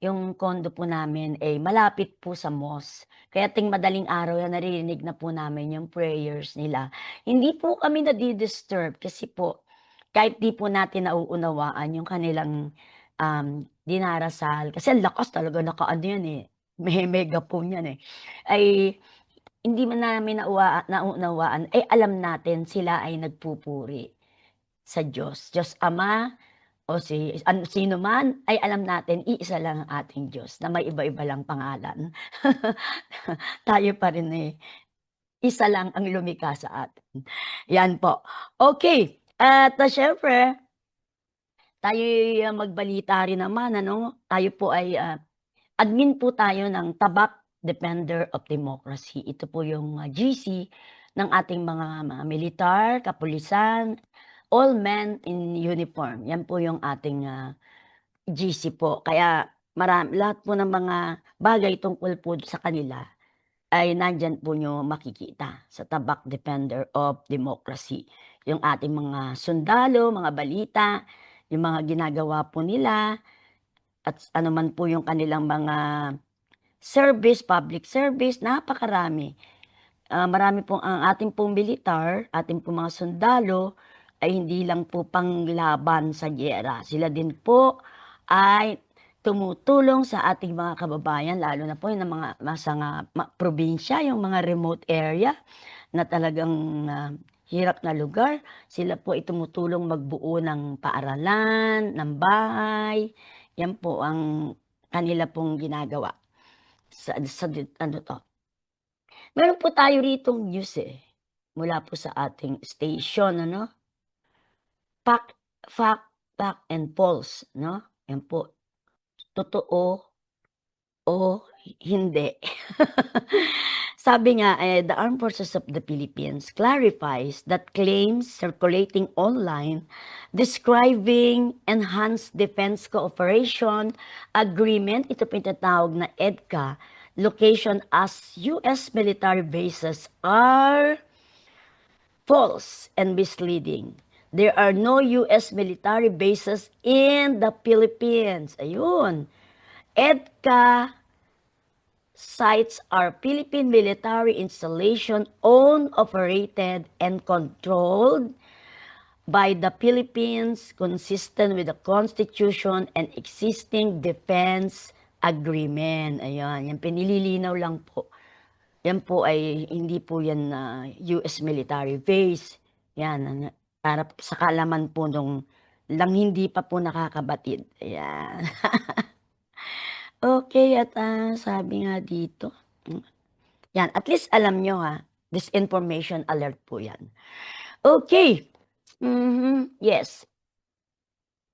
yung condo po namin malapit po sa mosque. Kaya madaling araw yan, naririnig na po namin yung prayers nila. Hindi po kami nadi-disturb kasi po, kahit di po natin nauunawaan yung kanilang dinarasal. Kasi ang lakas talaga, nakaano yan may megaphone yan ay hindi man namin nauunawaan, alam natin sila ay nagpupuri sa Diyos. Diyos Ama, o sino man, ay alam natin, iisa lang ang ating Diyos na may iba-iba lang pangalan. Tayo pa rin isa lang ang lumikha sa atin. Yan po. Okay, at syempre, tayo magbalita rin naman, tayo po ay, admin po tayo ng Tabak Defender of Democracy. Ito po yung GC ng ating mga militar, kapulisan, all men in uniform. Yan po yung ating GC po. Kaya lahat po ng mga bagay tungkol po sa kanila ay nandyan po nyo makikita sa Tabak Defender of Democracy. Yung ating mga sundalo, mga balita, yung mga ginagawa po nila, at ano man po yung kanilang mga service, public service, napakarami. Marami pong ang ating pong militar, ating pong mga sundalo, ay hindi lang po panglaban sa giyera. Sila din po ay tumutulong sa ating mga kababayan, lalo na po yung mga probinsya, yung mga remote area na talagang hirap na lugar. Sila po ay tumutulong magbuo ng paaralan, ng bahay. Yan po ang kanila pong ginagawa. Meron po tayo ritong news mula po sa ating station, fact, and false, yan po, totoo o hindi. Sabi nga, the Armed Forces of the Philippines clarifies that claims circulating online describing Enhanced Defense Cooperation Agreement, ito po yung tinatawag na EDCA, location as U.S. military bases are false and misleading. There are no U.S. military bases in the Philippines. Ayun. EDCA sites are Philippine military installation owned, operated, and controlled by the Philippines consistent with the Constitution and existing defense agreement. Ayan, yan pinililinaw lang po. Yan po ay hindi po yan US military base. Yan, para sa kalaman po nung lang hindi pa po nakakabatid. Ayan. Okay, at sabi nga dito, yan, at least alam nyo disinformation alert po yan. Okay, yes.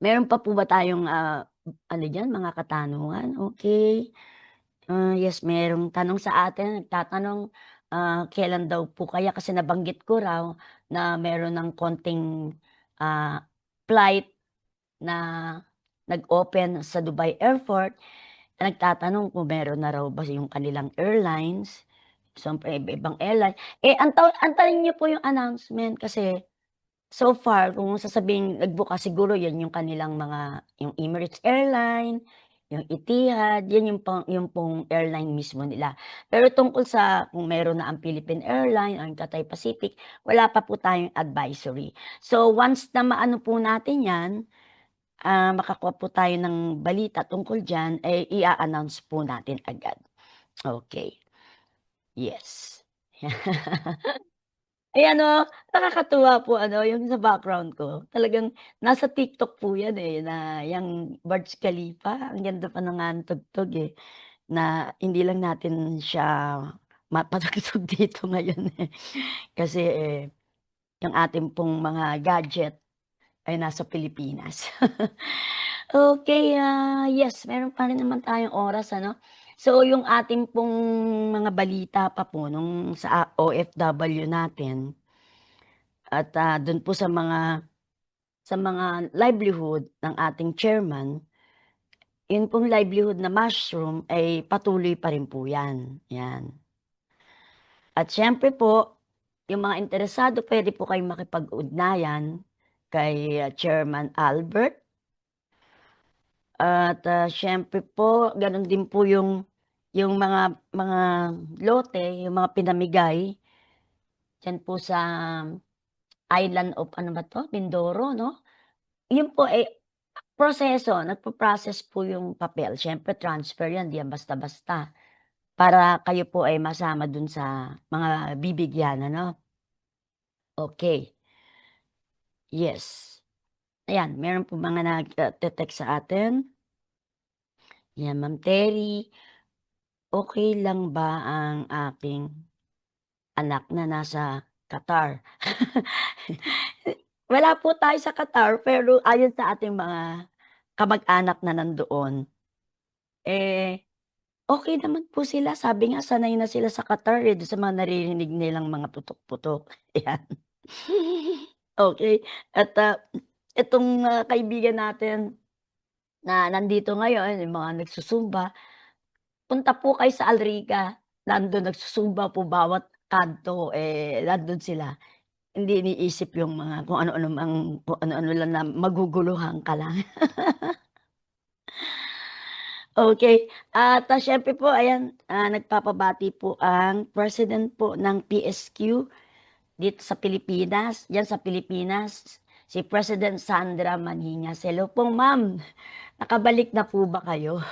Meron pa po ba tayong, mga katanungan? Okay. Yes, merong tanong sa atin, nagtatanong, kailan daw po kaya, kasi nabanggit ko raw na meron ng konting flight na nag-open sa Dubai Airport. Nagtatanong kung meron na raw ba yung kanilang airlines, siyempre iba-ibang airline. Antayin niyo po yung announcement kasi so far kung sasabihing nagbuka siguro 'yan yung kanilang mga yung Emirates Airline, yung Etihad, 'yan yung pong airline mismo nila. Pero tungkol sa kung meron na ang Philippine Airline o yung Cathay Pacific, wala pa po tayong advisory. So once na maano po natin 'yan, makakuha po tayo ng balita tungkol diyan, eh, i-a-announce po natin agad. Okay. Yes. Ayan oh, nakakatuwa po ano, yung sa background ko, talagang nasa TikTok po yan, eh, na yang Burj Khalifa, ang ganda pa ng tugtog, eh, na hindi lang natin siya mapatugtog dito ngayon, eh, kasi, eh, yung ating pong mga gadget ay nasa Pilipinas. Okay, yes, meron pa rin naman tayong oras ano. So yung ating pong mga balita pa po nung sa OFW natin at, dun po sa mga livelihood ng ating chairman, yun pong livelihood na mushroom ay patuloy pa rin po yan, yan. At siyempre po, yung mga interesado puwede po kayong makipag-ugnayan kay, Chairman Albert. At, siyempre po gano'n din po yung mga lote, yung mga pinamigay diyan po sa island of ano ba 'to, Mindoro 'no? Yun po, eh, proseso, nagpo-process po yung papel, siyempre transfer yan, 'di yan basta-basta. Para kayo po ay masama dun sa mga bibigyan ano? Okey. Yes. Ayan, meron po mga te-text sa atin. Yan, Ma'am Terry, okey lang ba ang aking anak na nasa Qatar? Wala po tayo sa Qatar, pero ayon sa ating mga kamag-anak na nandoon, eh, okey naman po sila. Sabi nga sanay na sila sa Qatar, eh, dun sa mga naririnig nilang mga putok-putok, ayan. Okey, at, itong, kaibigan natin na nandito ngayon, yung mga nagsu-Zumba, punta po kayo sa Alrica, nandun nagsu-Zumba po bawat kanto, eh, nandun sila. Hindi iniisip yung mga kung ano-ano lang na maguguluhan ka lang. Okey, at, siyempre po ayan, nagpapabati po ang president po ng PSQ dito sa Pilipinas, diyan sa Pilipinas, si President Sandra Manhiñas. Hello po ma'am, nakabalik na po ba kayo?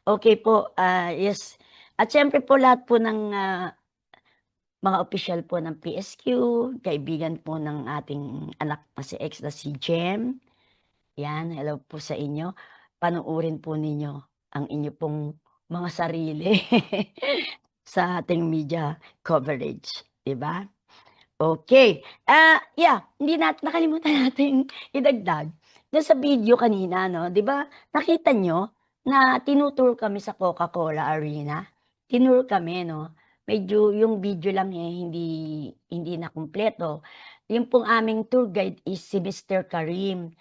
Okey po, yes. At siyempre po lahat po ng, mga opisyal po ng PSQ, kaibigan po ng ating anak na si X na si Jem, 'yan, hello po sa inyo. Panoorin po ninyo ang inyo pong mga sarili sa ating media coverage, 'di ba? Okey, yeah, hindi nakalimutan nating idagdag dun sa video kanina 'no, 'di ba nakita niyo na kami sa Coca-Cola Arena? Tinur kami 'no, medyo yung video lang, eh, hindi na kumpleto. Yung pong aming tour guide is si Mr. Karim.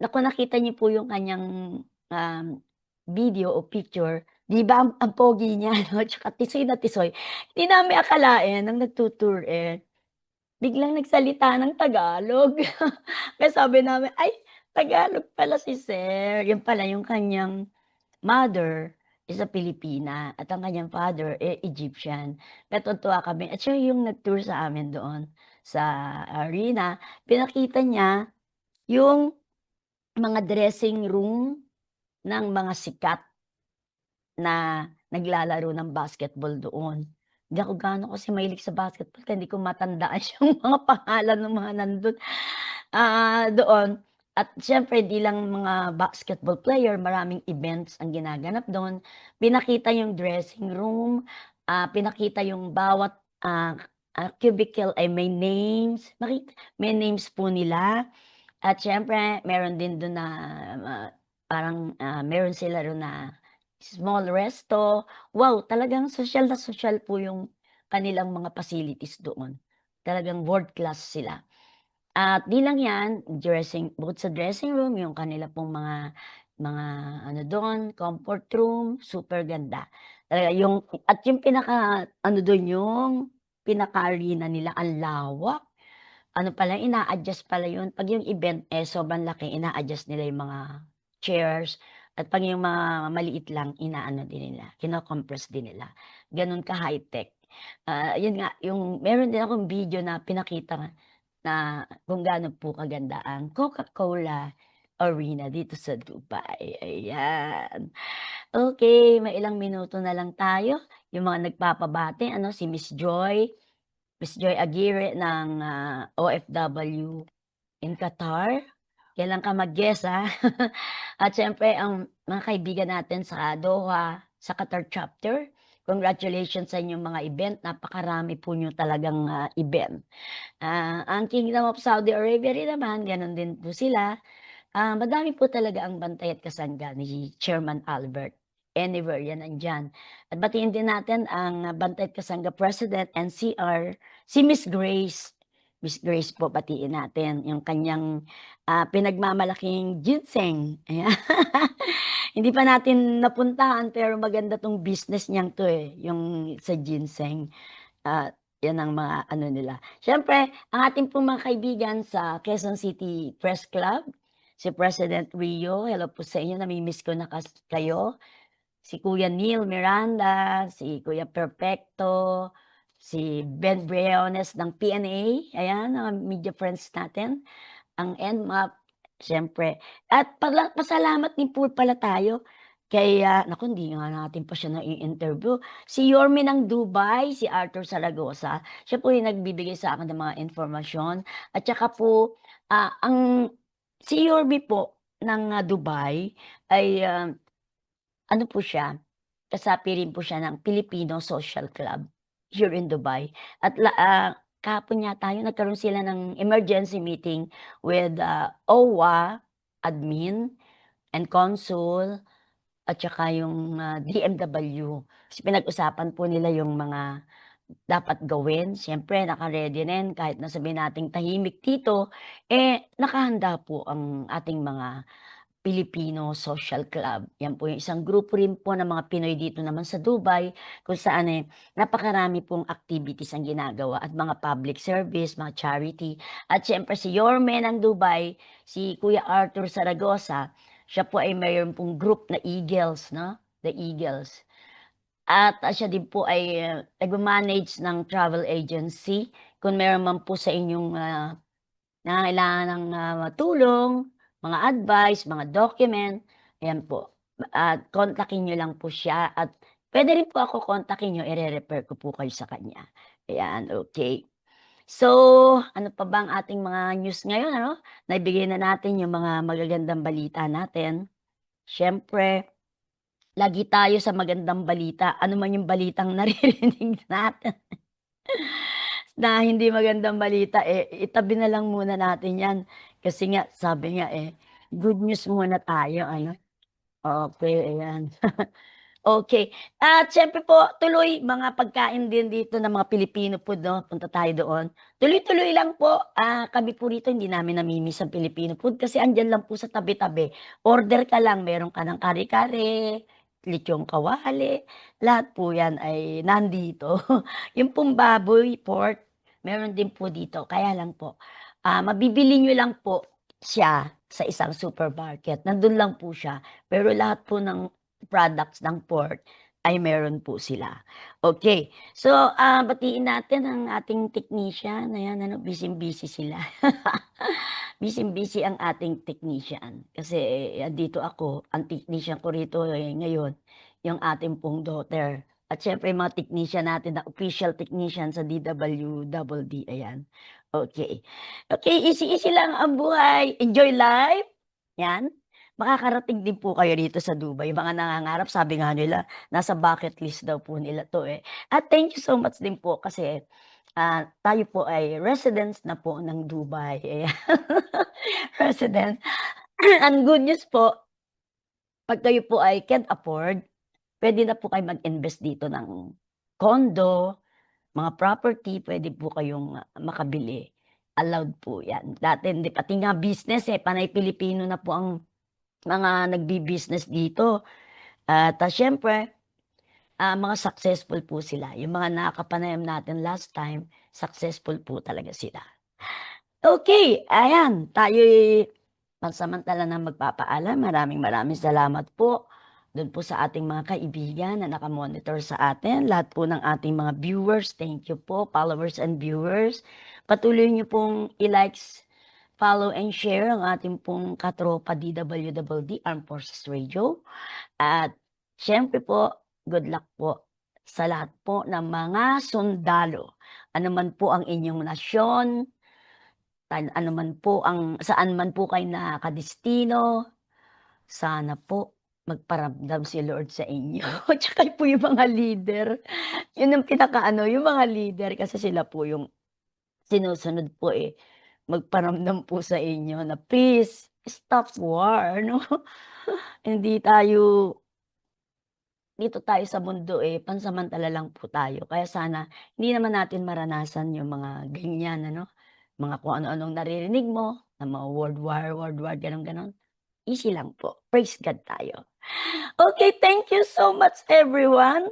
Naku nakita niyo po yung kanyang, video o picture, 'di ba ang pogi niya 'no, tsaka tisoy na tisoy. Hindi namin akalain nung nagtu-tour, eh, biglang nagsalita ng Tagalog. Kaya sabi namin, "Ay Tagalog pala si sir." Yun pala yung kanyang mother is a Pilipina at ang kanyang father, eh, Egyptian. Kaya tuwang-tuwa kami at siya yung nag-tour sa amin doon sa arena. Pinakita niya yung mga dressing room ng mga sikat na naglalaro ng basketball doon. Hindi ako gaano kasi mahilig sa basketball kaya hindi ko matandaan yung mga pangalan ng mga nandun, doon. At siyempre di lang mga basketball player, maraming events ang ginaganap do'n. Pinakita yung dressing room, pinakita yung bawat, cubicle ay may names, may names po nila. At siyempre meron din dun na, parang, meron sila roon na small resto. Wow, talagang sosyal na sosyal po yung kanilang mga facilities doon. Talagang world class sila. At di lang 'yan, bukod sa dressing room, yung kanila pong mga ano do'n, comfort room, super ganda. Yung pinaka ano do'n, yung pinaka-arena nila ang lawak. ano pala, ina-adjust pala yun. 'Pag yung event, eh, sobrang laki, ina-adjust nila yung mga chairs at 'pag yung mga maliit lang, inaano din nila, kino-compress din nila. Gano'n ka-high-tech. Yun nga, yung meron din akong video na pinakita na kung gaano po kaganda ang Coca-Cola Arena dito sa Dubai, ayan. Okey, may ilang minuto na lang tayo. Yung mga nagpapabati ano, si Miss Joy Aguirre ng, OFW in Qatar. Kailan ka mag-guest, At siyempre ang mga kaibigan natin sa Doha, sa Qatar chapter, congratulations sa inyong mga event. Napakarami po niyo talagang, event. Ang Kingdom of Saudi Arabia rin naman gano'n din po sila. Madami po talaga ang bantay at kasangga ni Chairman Albert. Anywhere yan nandiyan. At batiin din natin ang bantay at kasangga President NCR, si Miss Grace. Miss Grace po batiin natin yung kanyang pinagmamalaking ginseng. Ayan. Hindi pa natin napuntahan pero maganda tong business niyang to eh, yung sa ginseng. Yan ang mga ano nila. Siyempre, ang ating pong mga kaibigan sa Quezon City Press Club, si President Rio, hello po sa inyo, nami-miss ko na kayo. Si Kuya Neil Miranda, si Kuya Perfecto, si Ben Briones ng PNA, ayan, mga media friends natin, ang NMAP, siyempre. At pasalamat din po pala tayo kay, naku hindi nga natin pa siya nai-interview, si Yorme ng Dubai, si Arthur Zaragoza, siya po yung nagbibigay sa akin ng mga informasyon at saka po, si Yorme po ng, Dubai ay, ano po siya, kasapi rin po siya ng Filipino Social Club here in Dubai at kahapon yata yun nagkaroon sila ng emergency meeting with, OWA admin and consul at saka yung, DMW. Kasi pinag-usapan po nila yung mga dapat gawin. Siyempre naka-ready rin kahit na sabihin nating tahimik dito, eh, nakahanda po ang ating mga Filipino Social Club. Yan po yung isang grupo rin po ng mga Pinoy dito naman sa Dubai kung saan eh, napakarami pong activities ang ginagawa at mga public service, mga charity. At siyempre si Yorme ng Dubai, si Kuya Arthur Zaragoza, siya po ay mayroon pong group na Eagles, no? The Eagles. At siya din po ay nagma-manage ng travel agency. Kung meron man po sa inyong nangangailangan ng tulong, mga advice, mga document, ayan po. At kontakin niyo lang po siya at pwede rin po ako kontakin niyo, ire-refer ko po kayo sa kanya. Ayan, okay. So, ano pa ba ang ating mga news ngayon, ano? Naibigay na natin yung mga magagandang balita natin. Siyempre, lagi tayo sa magandang balita. Ano man yung balitang naririnig natin na hindi magandang balita, eh, itabi na lang muna natin yan. Kasi nga, sabi nga eh, good news muna tayo, ano? Okay, ayan. Okay. At siyempre po, tuloy mga pagkain din dito ng mga Pilipino food, no? Punta tayo doon. Tuloy-tuloy lang po. Kami po rito, hindi namin namimiss ang Filipino food kasi andyan lang po sa tabi-tabi. Order ka lang, meron ka ng kare-kare, lechong kawali, lahat po yan ay nandito. Yung pong baboy, pork, meron din po dito. Kaya lang po, mabibili nyo lang po siya sa isang supermarket. Nandun lang po siya. Pero lahat po ng products ng pork ay meron po sila. Okay. So, batiin natin ang ating technician. Ayan, ano, busy-busy sila. Busy-busy ang ating technician. Kasi dito ako, ang technician ko rito ngayon, yung ating pong daughter. At syempre, mga technician natin, na official technician sa DWDD. Ayan. Okay. Okay, easy-easy lang ang buhay. Enjoy life. Yan. Makakarating din po kayo dito sa Dubai. Mga nangangarap, sabi nga nila, nasa bucket list daw po nila to eh. At thank you so much din po kasi tayo po ay residents na po ng Dubai. Ayan. Resident. Ang good news po, pag kayo po ay can't afford, pwede na po kayo mag-invest dito ng condo, mga property, pwede po kayong makabili. Allowed po yan. Dati, pati nga business panay Pilipino na po ang mga nagbi-business dito. At siyempre, mga successful po sila. Yung mga nakakapanayam natin last time, successful po talaga sila. Okay, ayan, tayo'y pansamantala na magpapaalam. Maraming salamat po doon po sa ating mga kaibigan na nakamonitor sa atin. Lahat po ng ating mga viewers, thank you po, followers and viewers. Patuloy niyo pong i-likes, follow and share ang ating pong katropa DWDD Armed Forces Radio. At syempre po, good luck po sa lahat po ng mga sundalo. Ano man po ang inyong nasyon, ano man po saan man po kayo nakadestino, sana po magparamdam si Lord sa inyo. Tsaka po yung mga leader. Yun ang pinakaano, yung mga leader kasi sila po yung sinusunod po magparamdam po sa inyo na please stop war, no? Hindi dito tayo sa mundo pansamantala lang po tayo. Kaya sana hindi naman natin maranasan yung mga ganyan, ano? Mga kung ano-anong naririnig mo, na mga world war, ganon-ganon. Easy lang po. Praise God tayo. Okay, thank you so much everyone.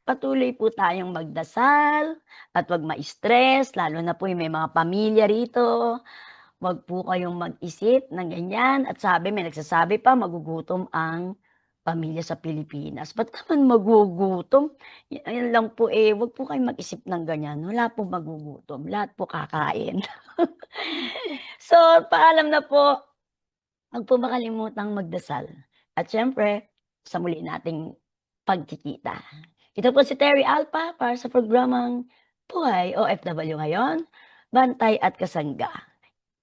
Patuloy po tayong magdasal at wag ma-stress, lalo na po yung may mga pamilya rito. Wag po kayong mag-isip ng ganyan. At may nagsasabi pa, magugutom ang pamilya sa Pilipinas. Ba't naman magugutom? Yan lang po wag po kayong mag-isip ng ganyan. Wala po magugutom. Lahat po kakain. So, paalam na po. Huwag po makalimutang magdasal. At syempre, sa muli nating pagkikita. Ito po si Terry Alpa para sa programang Buhay OFW ngayon, Bantay at Kasangga.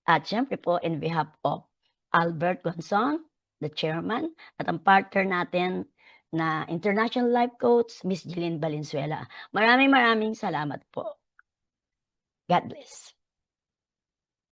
At syempre po, in behalf of Albert Gonzon, the chairman, at ang partner natin na International Life Coach, Miss Jeline Valenzuela. Maraming salamat po. God bless.